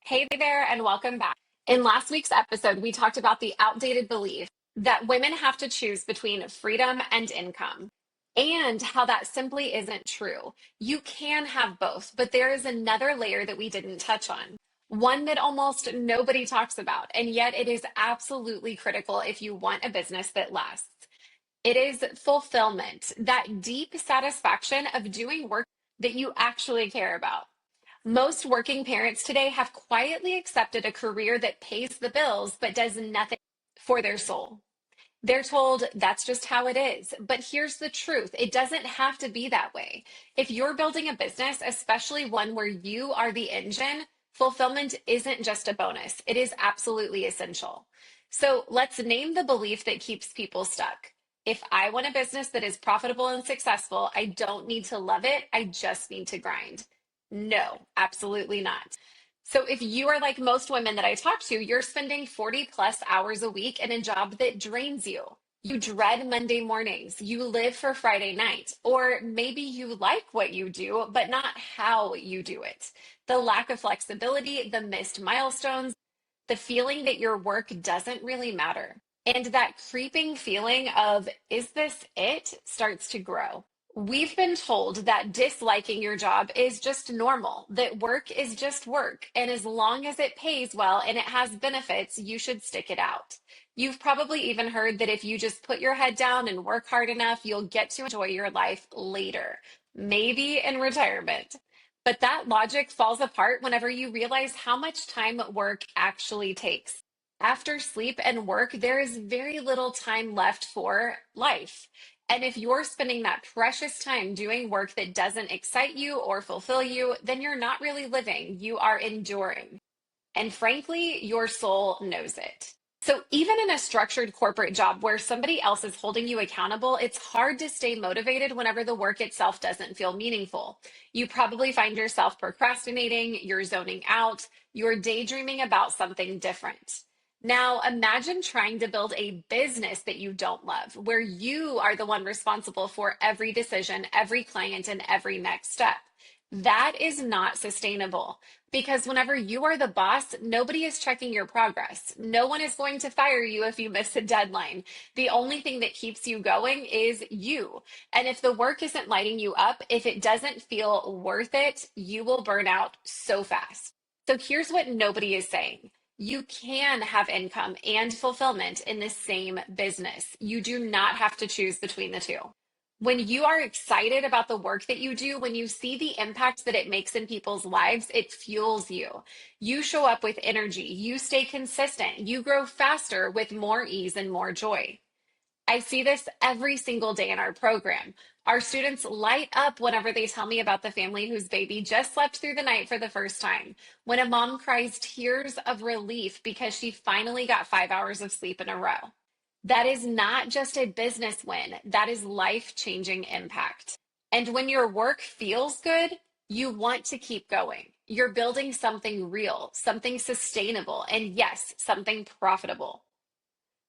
Hey there, and welcome back. In last week's episode, we talked about the outdated belief that women have to choose between freedom and income, and how that simply isn't true. You can have both, but there is another layer that we didn't touch on, one that almost nobody talks about, and yet it is absolutely critical if you want a business that lasts. It is fulfillment, that deep satisfaction of doing work that you actually care about. Most working parents today have quietly accepted a career that pays the bills but does nothing for their soul. They're told that's just how it is. But here's the truth, it doesn't have to be that way. If you're building a business, especially one where you are the engine, fulfillment isn't just a bonus, it is absolutely essential. So let's name the belief that keeps people stuck. If I want a business that is profitable and successful, I don't need to love it, I just need to grind. No, absolutely not. So if you are like most women that I talk to, you're spending 40 plus hours a week in a job that drains you. You dread Monday mornings. You live for Friday night. Or maybe you like what you do, but not how you do it. The lack of flexibility, the missed milestones, the feeling that your work doesn't really matter. And that creeping feeling of, is this it, starts to grow. We've been told that disliking your job is just normal, that work is just work, and as long as it pays well and it has benefits, you should stick it out. You've probably even heard that if you just put your head down and work hard enough, you'll get to enjoy your life later, maybe in retirement. But that logic falls apart whenever you realize how much time work actually takes. After sleep and work, there is very little time left for life. And if you're spending that precious time doing work that doesn't excite you or fulfill you, then you're not really living. You are enduring. And frankly, your soul knows it. So even in a structured corporate job where somebody else is holding you accountable, it's hard to stay motivated whenever the work itself doesn't feel meaningful. You probably find yourself procrastinating, you're zoning out, you're daydreaming about something different. Now, imagine trying to build a business that you don't love, where you are the one responsible for every decision, every client, and every next step. That is not sustainable. Because whenever you are the boss, nobody is checking your progress. No one is going to fire you if you miss a deadline. The only thing that keeps you going is you. And if the work isn't lighting you up, if it doesn't feel worth it, you will burn out so fast. So here's what nobody is saying. You can have income and fulfillment in the same business. You do not have to choose between the two. When you are excited about the work that you do, when you see the impact that it makes in people's lives, it fuels you. You show up with energy, you stay consistent, you grow faster with more ease and more joy. I see this every single day in our program. Our students light up whenever they tell me about the family whose baby just slept through the night for the first time. When a mom cries tears of relief because she finally got 5 hours of sleep in a row. That is not just a business win, that is life-changing impact. And when your work feels good, you want to keep going. You're building something real, something sustainable, and yes, something profitable.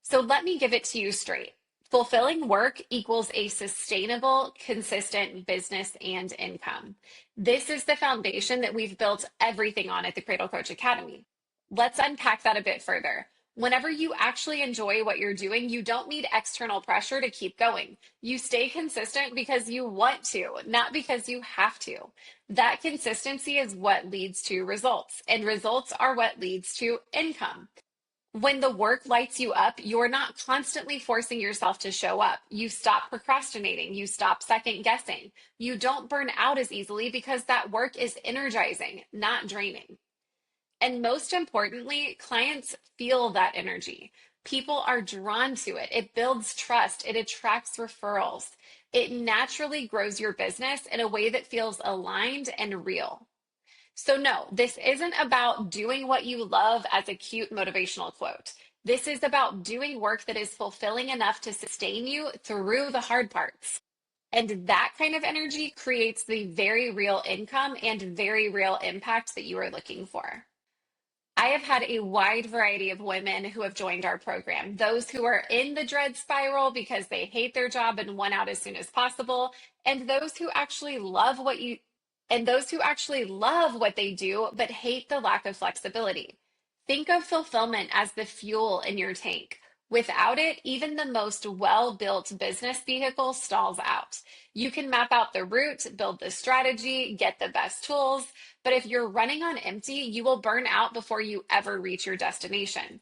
So let me give it to you straight. Fulfilling work equals a sustainable, consistent business and income. This is the foundation that we've built everything on at the Cradle Coach Academy. Let's unpack that a bit further. Whenever you actually enjoy what you're doing, you don't need external pressure to keep going. You stay consistent because you want to, not because you have to. That consistency is what leads to results, and results are what leads to income. When the work lights you up, you're not constantly forcing yourself to show up. You stop procrastinating. You stop second guessing. You don't burn out as easily because that work is energizing, not draining. And most importantly, clients feel that energy. People are drawn to it. It builds trust. It attracts referrals. It naturally grows your business in a way that feels aligned and real. So, no, this isn't about doing what you love as a cute motivational quote. This is about doing work that is fulfilling enough to sustain you through the hard parts. And that kind of energy creates the very real income and very real impact that you are looking for. I have had a wide variety of women who have joined our program. Those who are in the dread spiral because they hate their job and want out as soon as possible, and those who actually love what you and those who actually love what they do but hate the lack of flexibility. Think of fulfillment as the fuel in your tank. Without it, even the most well built business vehicle stalls out. You can map out the route, build the strategy, get the best tools, but if you're running on empty, you will burn out before you ever reach your destination.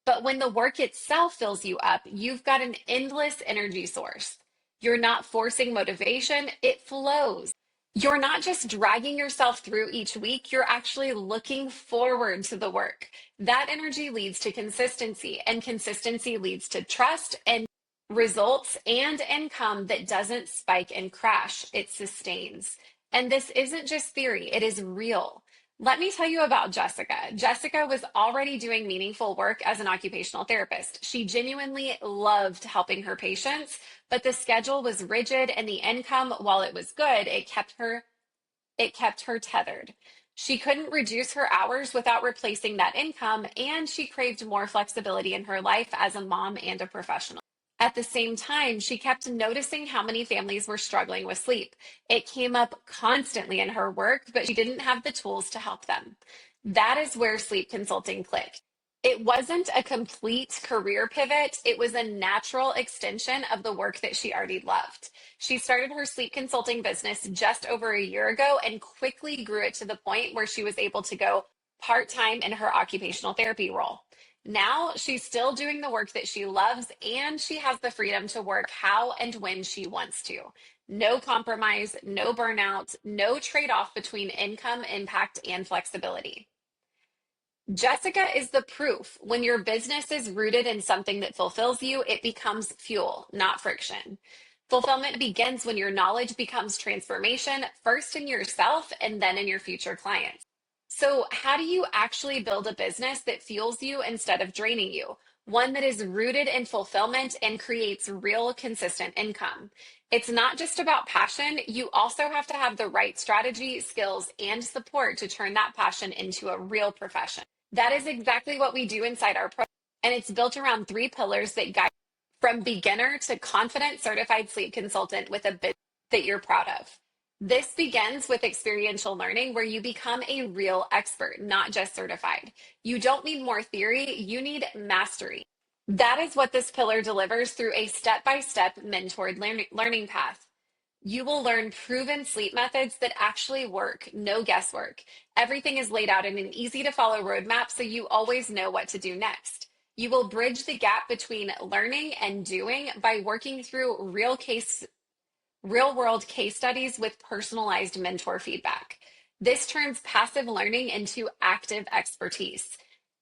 But when the work itself fills you up, you've got an endless energy source. You're not forcing motivation, it flows. You're not just dragging yourself through each week, you're actually looking forward to the work. That energy leads to consistency, and consistency leads to trust and results and income that doesn't spike and crash, it sustains. And this isn't just theory, it is real. Let me tell you about Jessica. Jessica was already doing meaningful work as an occupational therapist. She genuinely loved helping her patients, but the schedule was rigid and the income, while it was good, it kept her tethered. She couldn't reduce her hours without replacing that income, and she craved more flexibility in her life as a mom and a professional. At the same time, she kept noticing how many families were struggling with sleep. It came up constantly in her work, but she didn't have the tools to help them. That is where sleep consulting clicked. It wasn't a complete career pivot, it was a natural extension of the work that she already loved. She started her sleep consulting business just over a year ago and quickly grew it to the point where she was able to go part time in her occupational therapy role. Now she's still doing the work that she loves, and she has the freedom to work how and when she wants to. No compromise, no burnout, no trade off between income, impact, and flexibility. Jessica is the proof. When your business is rooted in something that fulfills you, it becomes fuel, not friction. Fulfillment begins when your knowledge becomes transformation, first in yourself and then in your future clients. So, how do you actually build a business that fuels you instead of draining you? One that is rooted in fulfillment and creates real, consistent income. It's not just about passion. You also have to have the right strategy, skills, and support to turn that passion into a real profession. That is exactly what we do inside our program. And it's built around three pillars that guide from beginner to confident certified sleep consultant with a business that you're proud of. This begins with experiential learning where you become a real expert, not just certified. You don't need more theory, you need mastery. That is what this pillar delivers through a step by step mentored learning path. You will learn proven sleep methods that actually work, no guesswork. Everything is laid out in an easy to follow roadmap so you always know what to do next. You will bridge the gap between learning and doing by working through real world case studies with personalized mentor feedback. This turns passive learning into active expertise,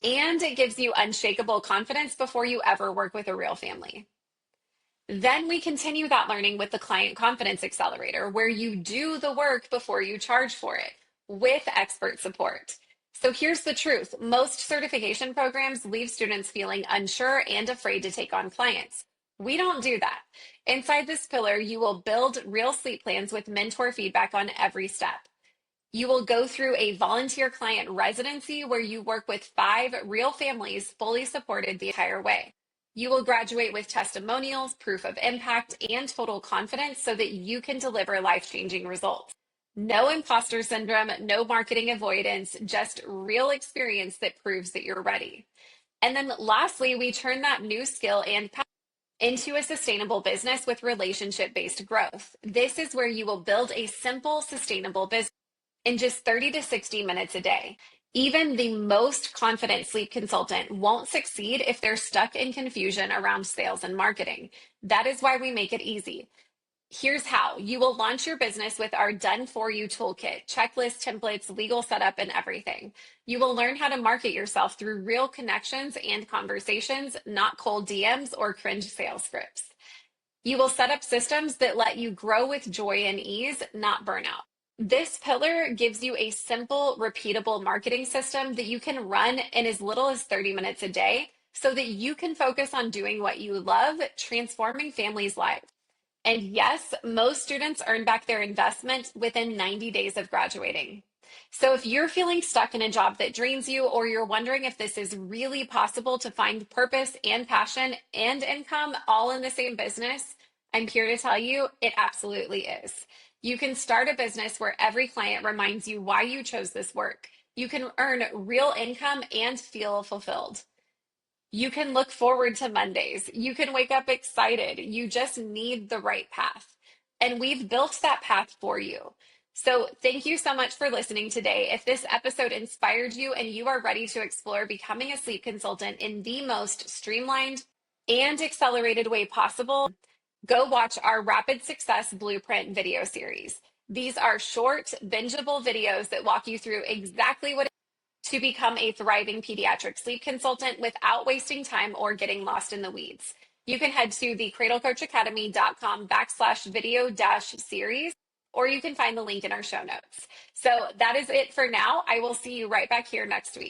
and it gives you unshakable confidence before you ever work with a real family. Then we continue that learning with the Client Confidence Accelerator, where you do the work before you charge for it with expert support. So here's the truth. Most certification programs leave students feeling unsure and afraid to take on clients. We don't do that. Inside this pillar, you will build real sleep plans with mentor feedback on every step. You will go through a volunteer client residency where you work with 5 real families fully supported the entire way. You will graduate with testimonials, proof of impact, and total confidence so that you can deliver life changing results. No imposter syndrome, no marketing avoidance, just real experience that proves that you're ready. And then lastly, we turn that new skill and passion into a sustainable business with relationship based growth. This is where you will build a simple, sustainable business in just 30 to 60 minutes a day. Even the most confident sleep consultant won't succeed if they're stuck in confusion around sales and marketing. That is why we make it easy. Here's how you will launch your business with our done for you toolkit, checklist, templates, legal setup, and everything. You will learn how to market yourself through real connections and conversations, not cold DMs or cringe sales scripts. You will set up systems that let you grow with joy and ease, not burnout. This pillar gives you a simple, repeatable marketing system that you can run in as little as 30 minutes a day so that you can focus on doing what you love, transforming families' lives. And yes, most students earn back their investment within 90 days of graduating. So if you're feeling stuck in a job that drains you, or you're wondering if this is really possible to find purpose and passion and income all in the same business, I'm here to tell you it absolutely is. You can start a business where every client reminds you why you chose this work. You can earn real income and feel fulfilled. You can look forward to Mondays. You can wake up excited. You just need the right path. And we've built that path for you. So thank you so much for listening today. If this episode inspired you and you are ready to explore becoming a sleep consultant in the most streamlined and accelerated way possible, go watch our Rapid Success Blueprint video series. These are short, bingeable videos that walk you through exactly what to become a thriving pediatric sleep consultant without wasting time or getting lost in the weeds. You can head to thecradlecoachacademy.com/video series, or you can find the link in our show notes. So that is it for now. I will see you right back here next week.